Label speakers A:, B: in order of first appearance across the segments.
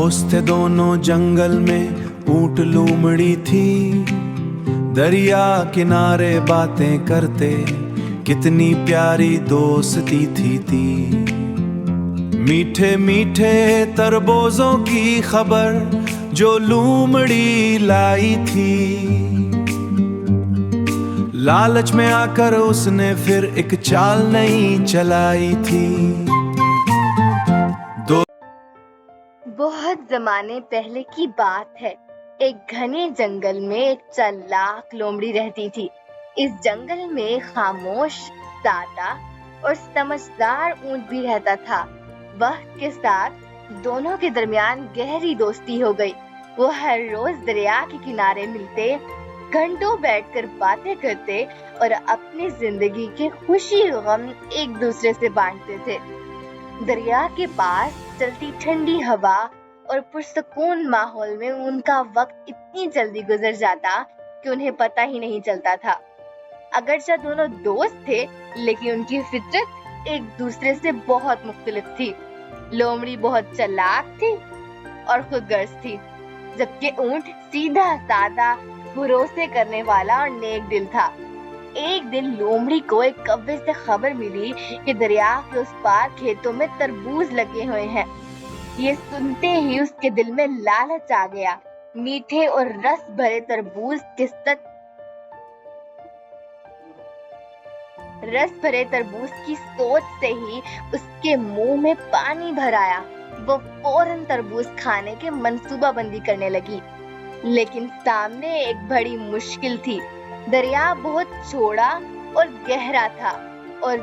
A: दोस्त थे दोनों जंगल में ऊंट लूमड़ी थी, दरिया किनारे बातें करते कितनी प्यारी दोस्ती थी। मीठे मीठे तरबूजों की खबर जो लूमड़ी लाई थी, लालच में आकर उसने फिर एक चाल नई चलाई थी।
B: बहुत जमाने पहले की बात है। एक घने जंगल में एक चालाक लोमड़ी रहती थी। इस जंगल में खामोश, सादा और समझदार ऊंट भी रहता था। वक्त के साथ दोनों के दरमियान गहरी दोस्ती हो गई। वो हर रोज दरिया के किनारे मिलते, घंटों बैठकर बातें करते और अपनी जिंदगी के खुशी गम एक दूसरे से बांटते थे। दरिया के पास चलती ठंडी हवा और पुरसकून माहौल में उनका वक्त इतनी जल्दी गुजर जाता कि उन्हें पता ही नहीं चलता था। अगरचे दोनों दोस्त थे, लेकिन उनकी फितरत एक दूसरे से बहुत मुख्तलिफ थी। लोमड़ी बहुत चालाक थी और खुदगर्ज थी, जबकि ऊंट सीधा सादा, भरोसे करने वाला और नेक दिल था। एक दिन लोमड़ी को एक कौवे से खबर मिली कि दरिया के उस पार खेतों में तरबूज लगे हुए हैं। ये सुनते ही उसके दिल में लालच आ गया। मीठे और रस भरे तरबूज की सोच से ही उसके मुंह में पानी भर आया। वो फौरन तरबूज खाने के मंसूबाबंदी करने लगी, लेकिन सामने एक बड़ी मुश्किल थी। दरिया बहुत चौड़ा और गहरा था और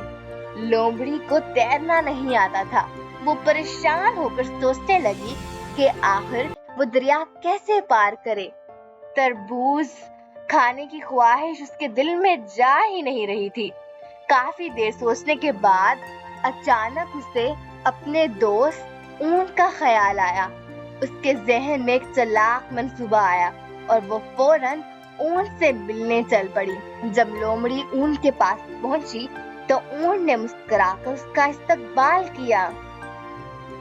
B: लोमड़ी को तैरना नहीं आता था। वो परेशान होकर सोचने लगी कि आखिर वो दरिया कैसे पार करे। तरबूज खाने की ख्वाहिश उसके दिल में जा ही नहीं रही थी। काफी देर सोचने के बाद अचानक उसे अपने दोस्त ऊंट का ख्याल आया। उसके जहन में एक चालाक मंसूबा आया और वो फौरन ऊंट से मिलने चल पड़ी। जब लोमड़ी ऊंट के पास पहुंची तो ऊंट ने मुस्कुराकर उसका इस्तकबाल किया।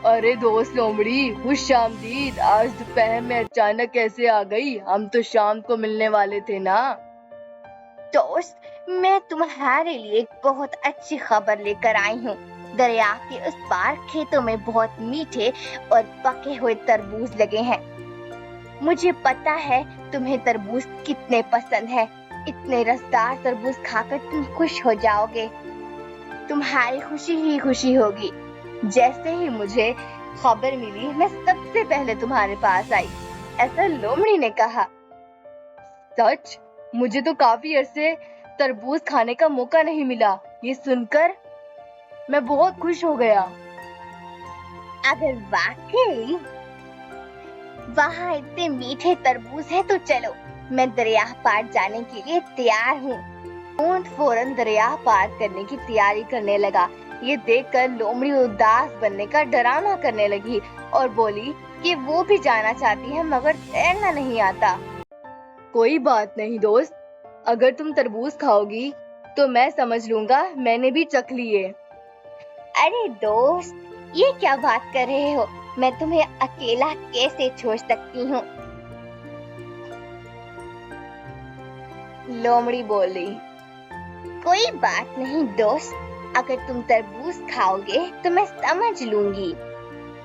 B: अरे दोस्त लोमड़ी, खुश आमदीद। आज दोपहर में अचानक कैसे आ गई? हम तो शाम को मिलने वाले थे ना। दोस्त, मैं तुम्हारे लिए एक बहुत अच्छी खबर लेकर आई हूँ। दरिया के उस पार खेतों में बहुत मीठे और पके हुए तरबूज लगे हैं। मुझे पता है तुम्हें तरबूज कितने पसंद है। इतने रसदार तरबूज खाकर तुम खुश हो जाओगे। तुम्हारी खुशी ही खुशी होगी। जैसे ही मुझे खबर मिली, मैं सबसे पहले तुम्हारे पास आई, ऐसा लोमड़ी ने कहा। सच? मुझे तो काफी अरसे तरबूज खाने का मौका नहीं मिला। ये सुनकर मैं बहुत खुश हो गया। अगर वाकई वहाँ इतने मीठे तरबूज हैं तो चलो, मैं दरिया पार जाने के लिए तैयार हूँ। ऊंट फौरन दरिया पार करने की तैयारी करने लगा। ये देखकर लोमड़ी उदास बनने का डराना करने लगी और बोली कि वो भी जाना चाहती है मगर तैरना नहीं आता। कोई बात नहीं दोस्त, अगर तुम तरबूज खाओगी तो मैं समझ लूंगा मैंने भी चख लिए। अरे दोस्त, ये क्या बात कर रहे हो? मैं तुम्हें अकेला कैसे छोड़ सकती हूँ? लोमड़ी बोली। कोई बात नहीं दोस्त, अगर तुम तरबूज खाओगे तो मैं समझ लूंगी,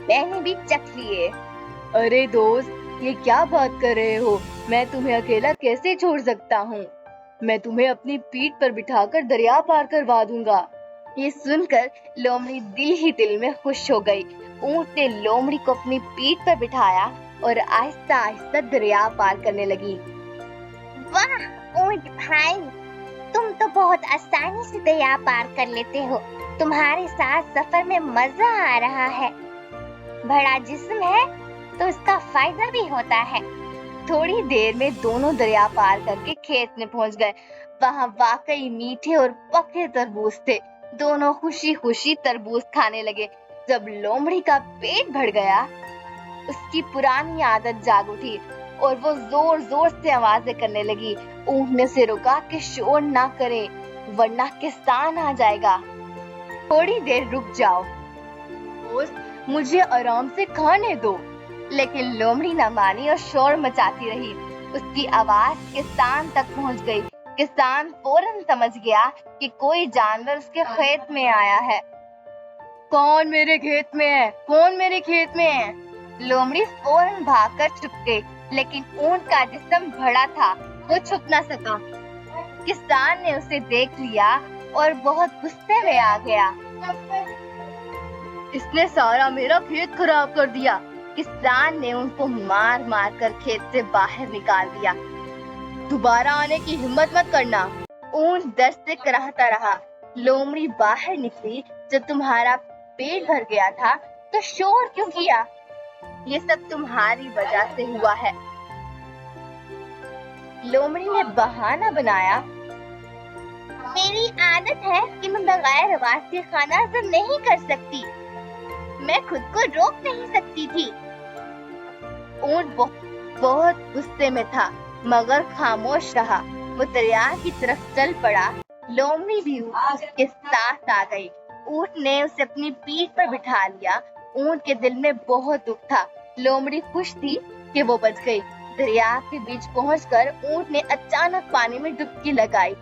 B: मैंने भी चख लिए। अरे दोस्त, ये क्या बात कर रहे हो? मैं तुम्हें अकेला कैसे छोड़ सकता हूँ? मैं तुम्हें अपनी पीठ पर बिठाकर दरिया पार करवा दूंगा। ये सुनकर लोमड़ी दिल ही दिल में खुश हो गई। ऊंट ने लोमड़ी को अपनी पीठ पर बिठाया और आहिस्ता आहिस्ता दरिया पार करने लगी। वाह ऊंट भाई, तुम तो बहुत आसानी से दरिया पार कर लेते हो। तुम्हारे साथ सफर में मजा आ रहा है। बड़ा जिस्म है तो इसका फायदा भी होता है। थोड़ी देर में दोनों दरिया पार करके खेत में पहुंच गए। वहाँ वाकई मीठे और पके तरबूज थे। दोनों खुशी खुशी तरबूज खाने लगे। जब लोमड़ी का पेट भर गया, उसकी पुरानी आदत जाग उठी और वो जोर जोर से आवाजें करने लगी। ऊंट ने उसे रोका कि शोर ना करे वरना किसान आ जाएगा। थोड़ी देर रुक जाओ दोस्त, मुझे आराम से खाने दो। लेकिन लोमड़ी न मानी और शोर मचाती रही। उसकी आवाज किसान तक पहुंच गई। किसान फौरन समझ गया कि कोई जानवर उसके खेत में आया है। कौन मेरे खेत में है? कौन मेरे खेत में है? लोमड़ी फौरन भागकर छुप गई, लेकिन ऊंट का जिस्म बड़ा था, वो छुप न सका। किसान ने उसे देख लिया और बहुत गुस्से में आ गया। इसने सारा मेरा खेत खराब कर दिया। किसान ने उनको मार मार कर खेत से बाहर निकाल दिया। दोबारा आने की हिम्मत मत करना। ऊंट दर्द से कराहता रहा। लोमड़ी बाहर निकली। जब तुम्हारा पेट भर गया था तो शोर क्यों किया? ये सब तुम्हारी वजह से हुआ है। लोमड़ी ने बहाना बनाया, मेरी आदत है कि मैं बगैर आवाज के खाना हजम नहीं कर सकती। मैं खुद को रोक नहीं सकती थी। ऊंट बहुत गुस्से में था, मगर खामोश रहा। वो दरिया की तरफ चल पड़ा। लोमड़ी भी उसके साथ आ गई। ऊंट ने उसे अपनी पीठ पर बिठा लिया। ऊंट के दिल में बहुत दुख था। लोमड़ी खुश थी कि वो बच गई। दरिया के बीच पहुंचकर ऊंट ने अचानक पानी में डुबकी लगाई।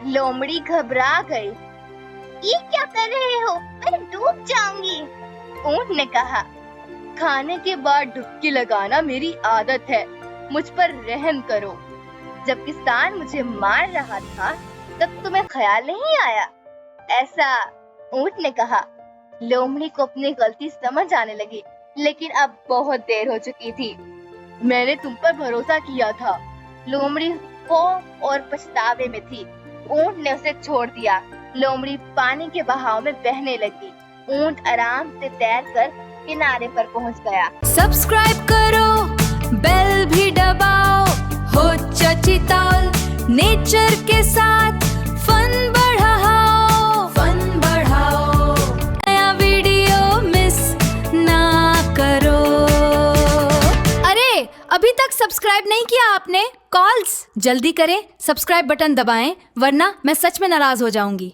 B: लोमड़ी घबरा गई। ये क्या कर रहे हो? मैं डूब जाऊंगी। ऊंट ने कहा, खाने के बाद डुबकी लगाना मेरी आदत है, मुझ पर रहम करो। जब किसान मुझे मार रहा था तब तुम्हें ख्याल नहीं आया? ऐसा ऊंट ने कहा। लोमड़ी को अपनी गलती समझ आने लगी, लेकिन अब बहुत देर हो चुकी थी। मैंने तुम पर भरोसा किया था। लोमड़ी खौफ और पछतावे में थी। ऊंट ने उसे छोड़ दिया। लोमड़ी पानी के बहाव में बहने लगी। ऊंट आराम से तैरकर किनारे पर पहुंच गया।
C: सब्सक्राइब करो, बेल भी दबाओ, हो चचिताल नेचर के साथ फन बढ़ाओ, नया वीडियो मिस ना करो। अरे अभी तक सब्सक्राइब नहीं किया आपने? कॉल्स जल्दी करें, सब्सक्राइब बटन दबाएं, वरना मैं सच में नाराज हो जाऊंगी।